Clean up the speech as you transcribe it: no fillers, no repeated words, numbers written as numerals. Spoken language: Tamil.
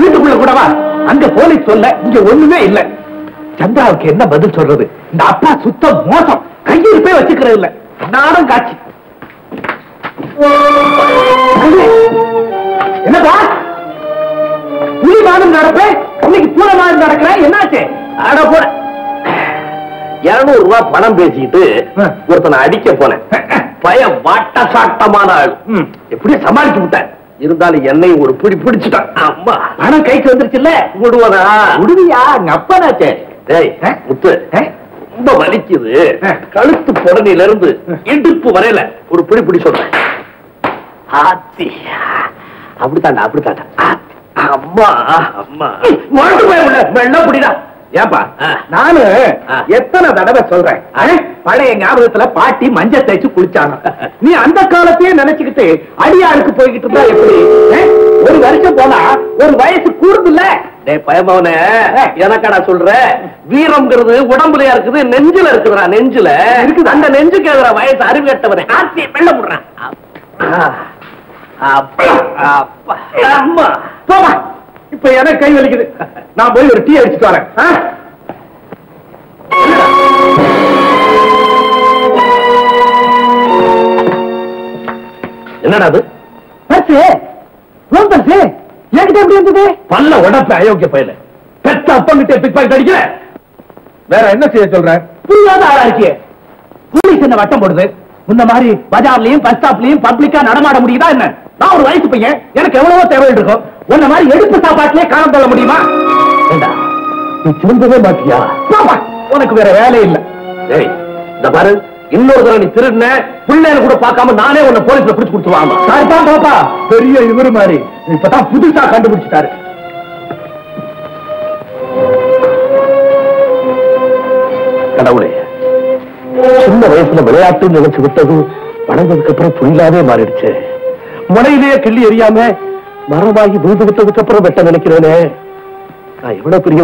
வீட்டுக்குள்ள கூடவா? அங்க போலீஸ் சொல்ல இங்க ஒண்ணுமே இல்ல. சந்திராவுக்கு என்ன பதில் சொல்றது? இந்த அப்பா சுத்தம் மோசம், கையில் போய் வச்சுக்கிறது இல்ல. நானும் காட்சி. என்னப்பா புலி மாதம் நடப்ப, இன்னைக்கு பூர மாதம் நடக்கிற, என்னாச்சு? அட போற 200 ரூபாய் பணம் பேசிட்டு ஒருத்தனை அடிக்க போனேன். பயம் வாட்ட சாட்டமான ஆள், எப்படியே சமாளிச்சு விட்டேன். இருந்தாலும் என்னையும் ஒரு பிடி பிடிச்சுட்டான். அம்மா பணம் கைக்கு வந்துருச்சுல்ல, விடுவதா? விடுவியா? எங்க அப்பனாச்சே. டேய் முத்து, ரொம்ப வலிக்குது. கழுத்து புடனில இருந்து இடுப்பு வரையில ஒரு பிடி பிடி சொல்றேன். ஆத்தி அப்படித்தாண்டா, அப்படித்தாண்டா. அம்மா அம்மா மெல்ல புடிடா. ஏப்பா நானு எத்தனை தடவை சொல்றேன், பழைய ஞாபகத்துல பாட்டி மஞ்சள் தேய்ச்சு குளிச்சாங்க. நீ அந்த காலத்தையே நினைச்சுக்கிட்டு அடியாளுக்கு போய்கிட்டு இருந்தா எப்படி? ஒரு வருஷம் போனா ஒரு வயசு கூடுது இல்ல? பயமாவன எனக்கடா சொல்ற? வீரம்ங்கிறது உடம்புலயா இருக்குது, நெஞ்சுல இருக்குதுடா. நெஞ்சுல இருக்குது. அந்த நெஞ்சுக்கு எதிர வயசு அறிவியட்டவனே ஆத்தி வெள்ள போடுறான். அம்மா போமா, இப்ப எனக்கு கை வலிக்குது. நான் போய் ஒரு டீ அடிச்சுட்டு வரேன். என்னடா அது? என்கிட்ட எப்படி இருந்தது? பல்ல உடம்பு அயோக்கிய பயில பெத்த அப்பங்கிட்ட பிக் பாக்கெட் அடிக்கிற. வேற என்ன செய்ய சொல்ற? புரியாத ஆளா இருக்கிய. போலீஸ் என்ன வட்டம் போடுது? இந்த மாதிரி பஜார்லயும் பஸ் ஸ்டாப்லயும் பப்ளிக்கா நடமாட முடியுதா என்ன? நான் ஒரு வயசு பையன், எனக்கு எவ்வளவோ தேவை இருக்கும். உன்ன மாதிரி எடுப்பு சாப்பாட்டிலே காலம் தள்ள முடியுமா? நீ திரும்பவே மாட்டியா? உனக்கு வேற வேலை இல்ல. இந்த பாரு, இன்னொரு தடவை நீ திருடின பிள்ளைன்னு கூட பார்க்காம நானே உன்னை போலீஸ்ல பிடிச்சு கொடுத்துருவாங்க. பாப்பா பெரிய இவரு மாதிரி இப்பதான் புதுசா கண்டுபிடிச்சிட்டாரு. கடவுளே, சின்ன வயசுல விளையாட்டு நினைச்சு விட்டது வளர்ந்ததுக்கு அப்புறம் புரியாவே மாறிடுச்சு. முனையிலேயே கிள்ளி எறியாம மரமாகி விழுந்து விட்டதுக்கு அப்புறம் வெட்ட நினைக்கிறேனே, நான் எவ்வளவு பெரிய